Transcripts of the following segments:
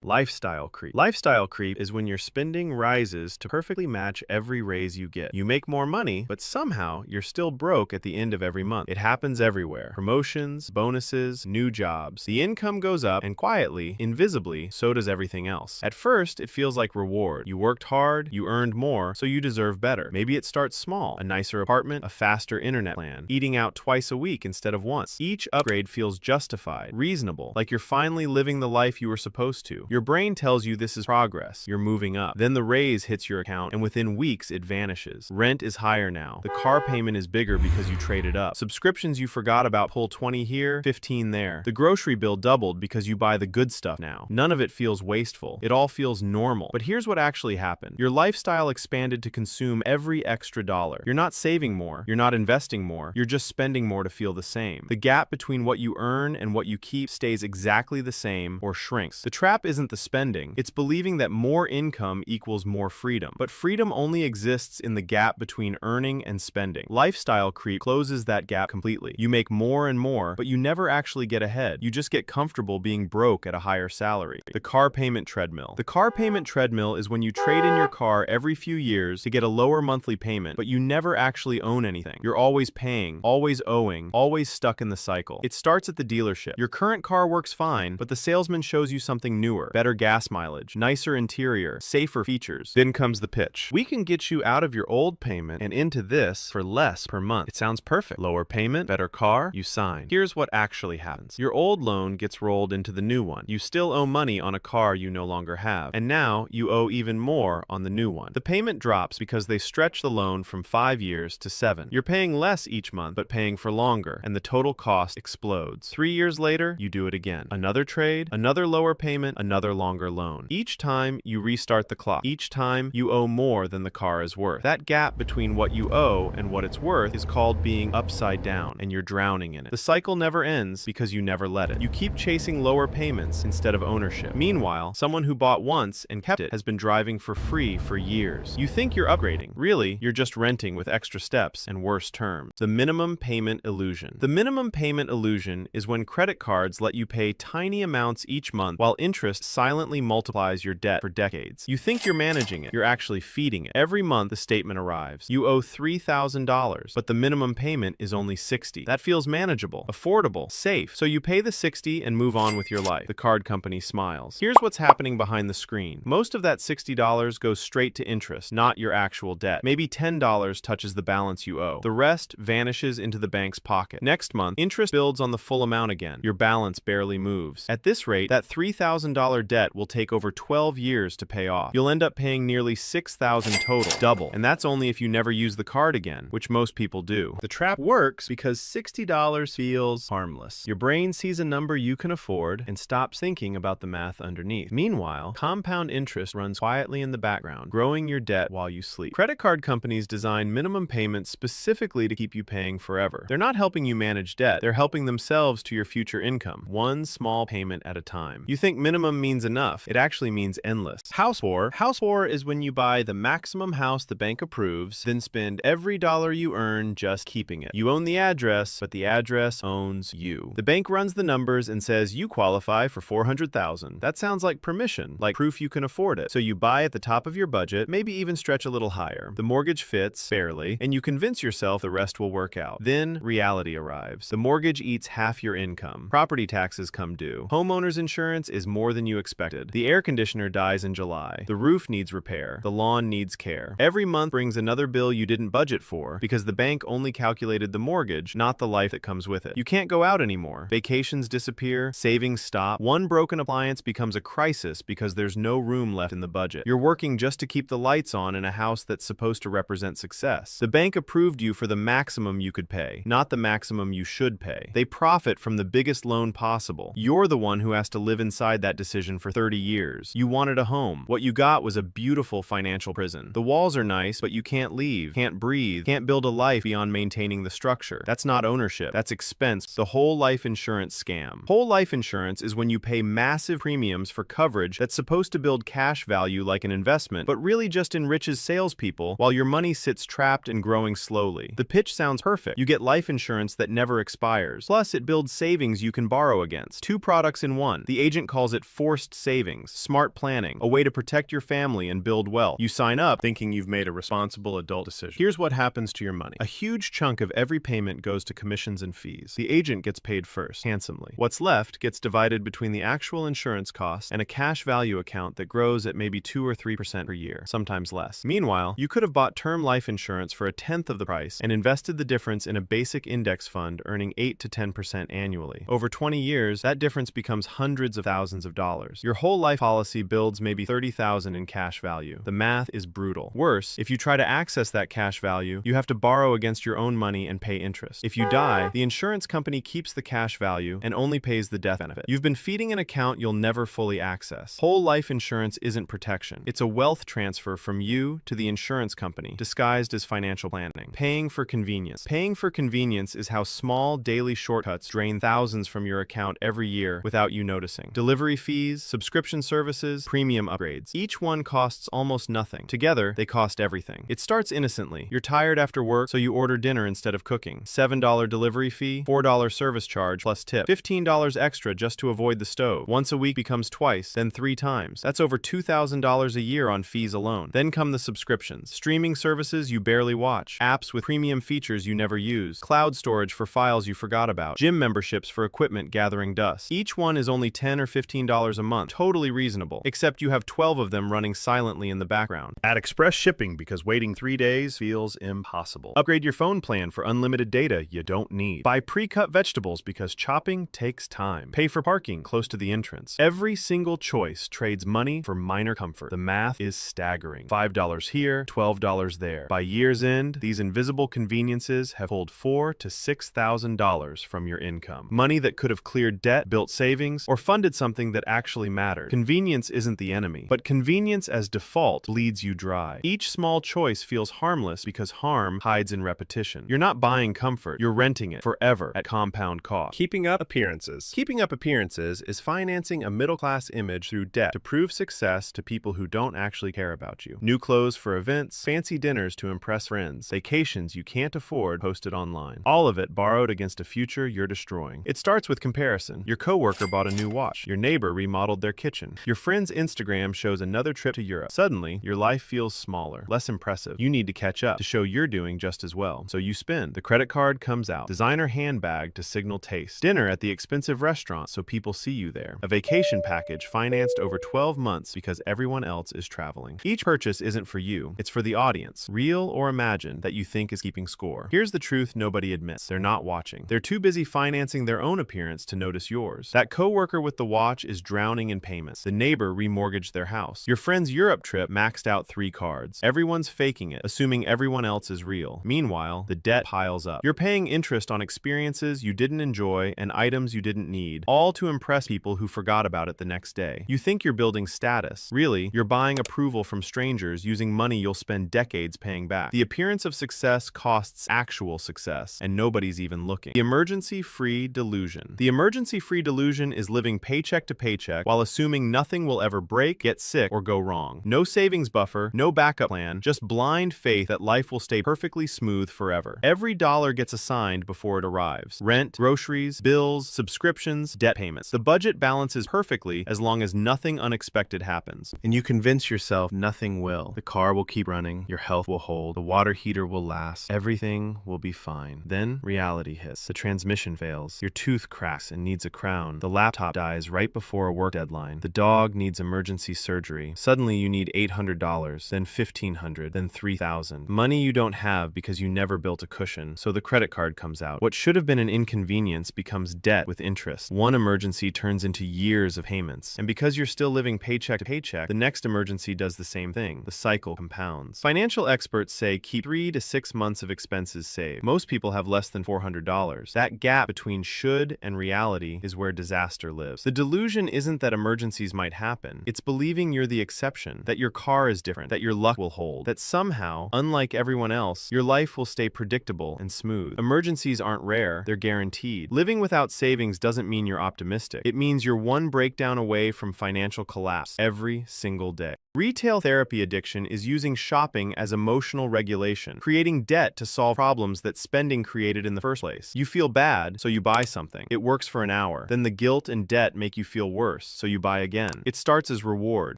Lifestyle creep. Lifestyle creep is when your spending rises to perfectly match every raise you get. You make more money, but somehow you're still broke at the end of every month. It happens everywhere. Promotions, bonuses, new jobs. The income goes up, and quietly, invisibly, so does everything else. At first, it feels like reward. You worked hard, you earned more, so you deserve better. Maybe it starts small. A nicer apartment, a faster internet plan, eating out twice a week instead of once. Each upgrade feels justified, reasonable, like you're finally living the life you were supposed to. Your brain tells you this is progress. You're moving up. Then the raise hits your account, and within weeks, it vanishes. Rent is higher now. The car payment is bigger because you traded up. Subscriptions you forgot about pull 20 here, 15 there. The grocery bill doubled because you buy the good stuff now. None of it feels wasteful. It all feels normal. But here's what actually happened. Your lifestyle expanded to consume every extra dollar. You're not saving more. You're not investing more. You're just spending more to feel the same. The gap between what you earn and what you keep stays exactly the same or shrinks. The trap isn't the spending, it's believing that more income equals more freedom. But freedom only exists in the gap between earning and spending. Lifestyle creep closes that gap completely. You make more and more, but you never actually get ahead. You just get comfortable being broke at a higher salary. The car payment treadmill. The car payment treadmill is when you trade in your car every few years to get a lower monthly payment, but you never actually own anything. You're always paying, always owing, always stuck in the cycle. It starts at the dealership. Your current car works fine, but the salesman shows you something newer, better gas mileage, nicer interior, safer features. Then comes the pitch. We can get you out of your old payment and into this for less per month. It sounds perfect. Lower payment, better car, you sign. Here's what actually happens. Your old loan gets rolled into the new one. You still owe money on a car you no longer have. And now you owe even more on the new one. The payment drops because they stretch the loan from 5 years to 7. You're paying less each month, but paying for longer, and the total cost explodes. 3 years later, you do it again. Another trade, another lower payment, another longer loan. Each time you restart the clock. Each time you owe more than the car is worth. That gap between what you owe and what it's worth is called being upside down, and you're drowning in it. The cycle never ends because you never let it. You keep chasing lower payments instead of ownership. Meanwhile, someone who bought once and kept it has been driving for free for years. You think you're upgrading. Really, you're just renting with extra steps and worse terms. The minimum payment illusion. The minimum payment illusion is when credit cards let you pay tiny amounts each month while interest silently multiplies your debt for decades. You think you're managing it. You're actually feeding it. Every month, the statement arrives. You owe $3,000, but the minimum payment is only $60. That feels manageable, affordable, safe. So you pay the $60 and move on with your life. The card company smiles. Here's what's happening behind the screen. Most of that $60 goes straight to interest, not your actual debt. Maybe $10 touches the balance you owe. The rest vanishes into the bank's pocket. Next month, interest builds on the full amount again. Your balance barely moves. At this rate, that $3,000 debt will take over 12 years to pay off. You'll end up paying nearly $6,000 total, double. And that's only if you never use the card again, which most people do. The trap works because $60 feels harmless. Your brain sees a number you can afford and stops thinking about the math underneath. Meanwhile, compound interest runs quietly in the background, growing your debt while you sleep. Credit card companies design minimum payments specifically to keep you paying forever. They're not helping you manage debt. They're helping themselves to your future income, one small payment at a time. You think minimum means enough. It actually means endless. House poor. House poor is when you buy the maximum house the bank approves, then spend every dollar you earn just keeping it. You own the address, but the address owns you. The bank runs the numbers and says you qualify for $400,000. That sounds like permission, like proof you can afford it. So you buy at the top of your budget, maybe even stretch a little higher. The mortgage fits, barely, and you convince yourself the rest will work out. Then reality arrives. The mortgage eats half your income. Property taxes come due. Homeowner's insurance is more than you expected. The air conditioner dies in July. The roof needs repair. The lawn needs care. Every month brings another bill you didn't budget for because the bank only calculated the mortgage, not the life that comes with it. You can't go out anymore. Vacations disappear. Savings stop. One broken appliance becomes a crisis because there's no room left in the budget. You're working just to keep the lights on in a house that's supposed to represent success. The bank approved you for the maximum you could pay, not the maximum you should pay. They profit from the biggest loan possible. You're the one who has to live inside that decision for 30 years. You wanted a home. What you got was a beautiful financial prison. The walls are nice, but you can't leave, can't breathe, can't build a life beyond maintaining the structure. That's not ownership. That's expense. The whole life insurance scam. Whole life insurance is when you pay massive premiums for coverage that's supposed to build cash value like an investment, but really just enriches salespeople while your money sits trapped and growing slowly. The pitch sounds perfect. You get life insurance that never expires. Plus, it builds savings you can borrow against. Two products in one. The agent calls it forced savings, smart planning, a way to protect your family and build wealth. You sign up thinking you've made a responsible adult decision. Here's what happens to your money. A huge chunk of every payment goes to commissions and fees. The agent gets paid first, handsomely. What's left gets divided between the actual insurance costs and a cash value account that grows at maybe 2 or 3% per year, sometimes less. Meanwhile, you could have bought term life insurance for a tenth of the price and invested the difference in a basic index fund earning 8 to 10% annually. Over 20 years, that difference becomes hundreds of thousands of dollars. Your whole life policy builds maybe $30,000 in cash value. The math is brutal. Worse, if you try to access that cash value, you have to borrow against your own money and pay interest. If you die, the insurance company keeps the cash value and only pays the death benefit. You've been feeding an account you'll never fully access. Whole life insurance isn't protection. It's a wealth transfer from you to the insurance company, disguised as financial planning. Paying for convenience. Paying for convenience is how small daily shortcuts drain thousands from your account every year without you noticing. Delivery fees, subscription services, premium upgrades. Each one costs almost nothing. Together, they cost everything. It starts innocently. You're tired after work, so you order dinner instead of cooking. $7 delivery fee, $4 service charge plus tip, $15 extra just to avoid the stove. Once a week becomes twice, then 3 times. That's over $2,000 a year on fees alone. Then come the subscriptions. Streaming services you barely watch. Apps with premium features you never use. Cloud storage for files you forgot about. Gym memberships for equipment gathering dust. Each one is only $10 or $15 a month. Totally reasonable. Except you have 12 of them running silently in the background. Add express shipping because waiting 3 days feels impossible. Upgrade your phone plan for unlimited data you don't need. Buy pre-cut vegetables because chopping takes time. Pay for parking close to the entrance. Every single choice trades money for minor comfort. The math is staggering. $5 here, $12 there. By year's end, these invisible conveniences have pulled $4,000 to $6,000 from your income. Money that could have cleared debt, built savings, or funded something that actually mattered. Convenience isn't the enemy, but convenience as default bleeds you dry. Each small choice feels harmless because harm hides in repetition. You're not buying comfort, you're renting it forever at compound cost. Keeping up appearances. Keeping up appearances is financing a middle-class image through debt to prove success to people who don't actually care about you. New clothes for events, fancy dinners to impress friends, vacations you can't afford posted online. All of it borrowed against a future you're destroying. It starts with comparison. Your coworker bought a new watch. Your neighbor remodeled their kitchen. Your friend's Instagram shows another trip to Europe. Suddenly, your life feels smaller, less impressive. You need to catch up to show you're doing just as well. So you spend. The credit card comes out. Designer handbag to signal taste. Dinner at the expensive restaurant so people see you there. A vacation package financed over 12 months because everyone else is traveling. Each purchase isn't for you. It's for the audience, real or imagined, that you think is keeping score. Here's the truth nobody admits. They're not watching. They're too busy financing their own appearance to notice yours. That coworker with the watch is drowning in payments. The neighbor remortgaged their house. Your friend's Europe trip maxed out 3 cards. Everyone's faking it, assuming everyone else is real. Meanwhile, the debt piles up. You're paying interest on experiences you didn't enjoy and items you didn't need, all to impress people who forgot about it the next day. You think you're building status. Really, you're buying approval from strangers using money you'll spend decades paying back. The appearance of success costs actual success, and nobody's even looking. The emergency-free delusion. The emergency-free delusion is living paycheck to paycheck while assuming nothing will ever break, get sick, or go wrong. No savings buffer, no backup plan, just blind faith that life will stay perfectly smooth forever. Every dollar gets assigned before it arrives. Rent, groceries, bills, subscriptions, debt payments. The budget balances perfectly as long as nothing unexpected happens. And you convince yourself nothing will. The car will keep running, your health will hold, the water heater will last, everything will be fine. Then reality hits. The transmission fails, your tooth cracks and needs a crown, the laptop dies right before a work deadline, the dog needs emergency surgery. Suddenly you need $800, then $1,500, then $3,000. Money you don't have because you never built a cushion, so the credit card comes out. What should have been an inconvenience becomes debt with interest. One emergency turns into years of payments. And because you're still living paycheck to paycheck, the next emergency does the same thing. The cycle compounds. Financial experts say keep 3 to 6 months of expenses saved. Most people have less than $400. That gap between should and reality is where disaster lives. The delusion isn't that emergencies might happen. It's believing you're the exception, that your car is different, that your luck will hold, that somehow, unlike everyone else, your life will stay predictable and smooth. Emergencies aren't rare, they're guaranteed. Living without savings doesn't mean you're optimistic. It means you're one breakdown away from financial collapse every single day. Retail therapy addiction is using shopping as emotional regulation, creating debt to solve problems that spending created in the first place. You feel bad, so you buy something. It works for an hour. Then the guilt and debt make you feel worse, so you buy again. It starts as reward.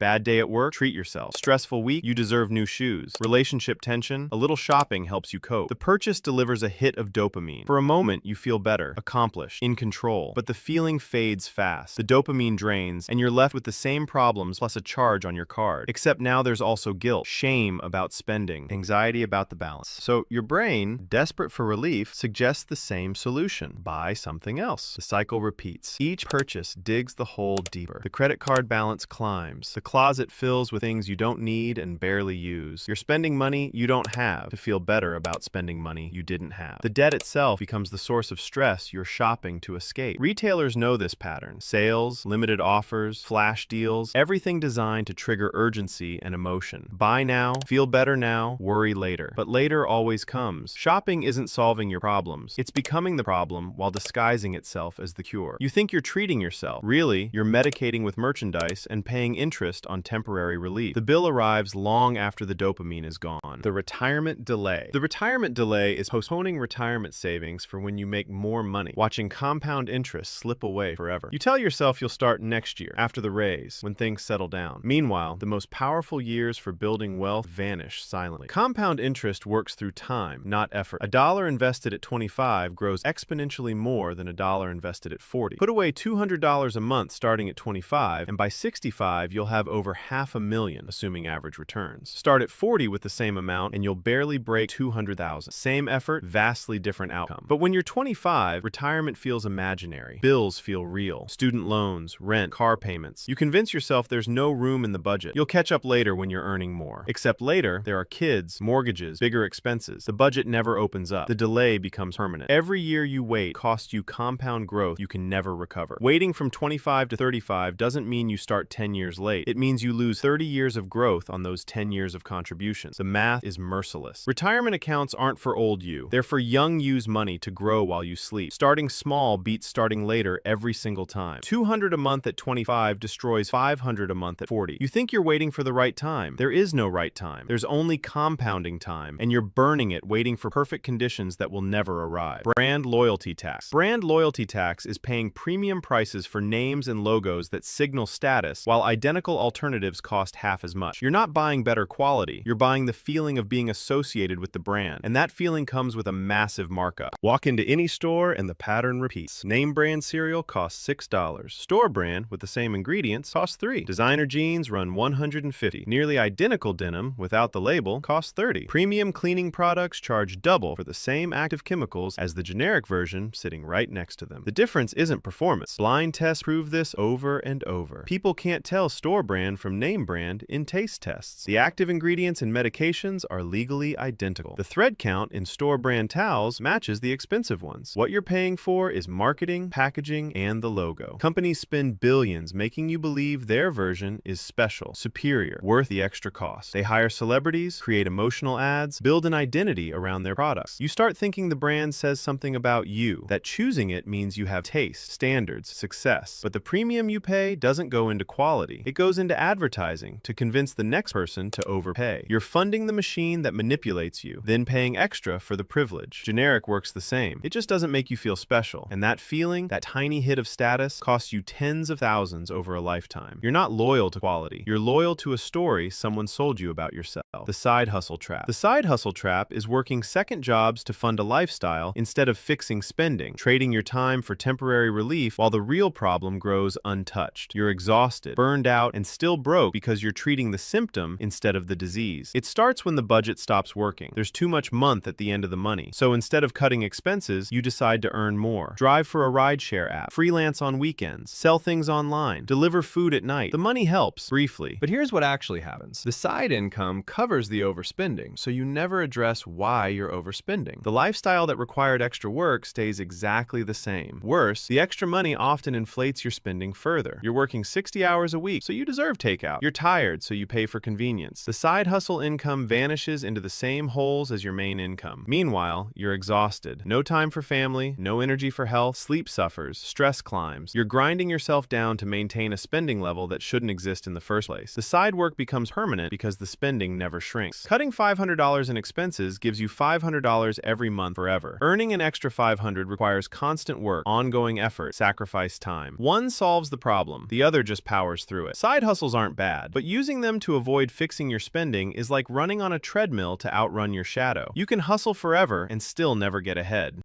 Bad day at work, treat yourself. Stressful week, you deserve new shoes. Relationship tension, a little shopping helps you cope. The purchase delivers a hit of dopamine. For a moment, you feel better, accomplished, in control. But the feeling fades fast. The dopamine drains, and you're left with the same problems plus a charge on your card. Except now there's also guilt, shame about spending, anxiety about the balance. So your brain, desperate for relief, suggests the same solution. Buy something else. The cycle repeats. Each purchase digs the hole deeper. The credit card balance climbs. The closet fills with things you don't need and barely use. You're spending money you don't have to feel better about spending money you didn't have. The debt itself becomes the source of stress you're shopping to escape. Retailers know this pattern. Sales, limited offers, flash deals, everything designed to trigger urgency and emotion. Buy now, feel better now, worry later. But later always comes. Shopping isn't solving your problems. It's becoming the problem while disguising itself as the cure. You think you're treating yourself. Really, you're medicating with merchandise and paying interest on temporary relief. The bill arrives long after the dopamine is gone. The retirement delay. The retirement delay is postponing retirement savings for when you make more money, watching compound interest slip away forever. You tell yourself you'll start next year, after the raise, when things settle down. Meanwhile, the most powerful years for building wealth vanish silently. Compound interest works through time, not effort. A dollar invested at 25 grows exponentially more than a dollar invested at 40. Put away $200 a month starting at 25, and by 65, you'll have over $500,000, assuming average returns. Start at 40 with the same amount, and you'll barely break 200,000. Same effort, vastly different outcome. But when you're 25, retirement feels imaginary. Bills feel real. Student loans, rent, car payments. You convince yourself there's no room in the budget. You'll catch up later when you're earning more. Except later, there are kids, mortgages, bigger expenses. The budget never opens up. The delay becomes permanent. Every year you wait costs you compound growth you can never recover. Waiting from 25 to 35 doesn't mean you start 10 years late. It means you lose 30 years of growth on those 10 years of contributions. The math is merciless. Retirement accounts aren't for old you. They're for young you's money to grow while you sleep. Starting small beats starting later every single time. $200 a month at 25 destroys $500 a month at 40. You think you're waiting for the right time. There is no right time. There's only compounding time, and you're burning it waiting for perfect conditions that will never arrive. Brand loyalty tax. Brand loyalty tax is paying premium prices for names and logos that signal status, while identical alternatives cost half as much. You're not buying better quality. You're buying the feeling of being associated with the brand, and that feeling comes with a massive markup. Walk into any store and the pattern repeats. Name brand cereal costs $6. Store brand with the same ingredients costs $3. Designer jeans run $150. Nearly identical denim without the label costs $30. Premium cleaning products charge double for the same active chemicals as the generic version sitting right next to them. The difference isn't performance. Blind tests prove this over and over. People can't tell store brand from name brand in taste tests. The active ingredients in medications are legally identical. The thread count in store brand towels matches the expensive ones. What you're paying for is marketing, packaging, and the logo. Companies spend billions making you believe their version is special, superior, worth the extra cost. They hire celebrities, create emotional ads, build an identity around their products. You start thinking the brand says something about you, that choosing it means you have taste, standards, success. But the premium you pay doesn't go into quality. It goes into advertising to convince the next person to overpay. You're funding the machine that manipulates you, then paying extra for the privilege. Generic works the same. It just doesn't make you feel special. And that feeling, that tiny hit of status, costs you tens of thousands over a lifetime. You're not loyal to quality. You're loyal to a story someone sold you about yourself. The side hustle trap. The side hustle trap is working second jobs to fund a lifestyle instead of fixing spending, trading your time for temporary relief while the real problem grows untouched. You're exhausted, burned out, and still broke because you're treating the symptom instead of the disease. It starts when the budget stops working. There's too much month at the end of the money. So instead of cutting expenses, you decide to earn more. Drive for a rideshare app, freelance on weekends, sell things online, deliver food at night. The money helps, briefly. But here's what actually happens. The side income covers the overspending, so you never address why you're overspending. The lifestyle that required extra work stays exactly the same. Worse, the extra money often inflates your spending further. You're working 60 hours a week, so you deserve takeout. You're tired, so you pay for convenience. The side hustle income vanishes into the same holes as your main income. Meanwhile, you're exhausted. No time for family, no energy for health, sleep suffers, stress climbs. You're grinding yourself down to maintain a spending level that shouldn't exist in the first place. The side work becomes permanent because the spending never shrinks. Cutting $500 in expenses gives you $500 every month forever. Earning an extra $500 requires constant work, ongoing effort, sacrifice time. One solves the problem, the other just powers through it. Side hustles aren't bad, but using them to avoid fixing your spending is like running on a treadmill to outrun your shadow. You can hustle forever and still never get ahead.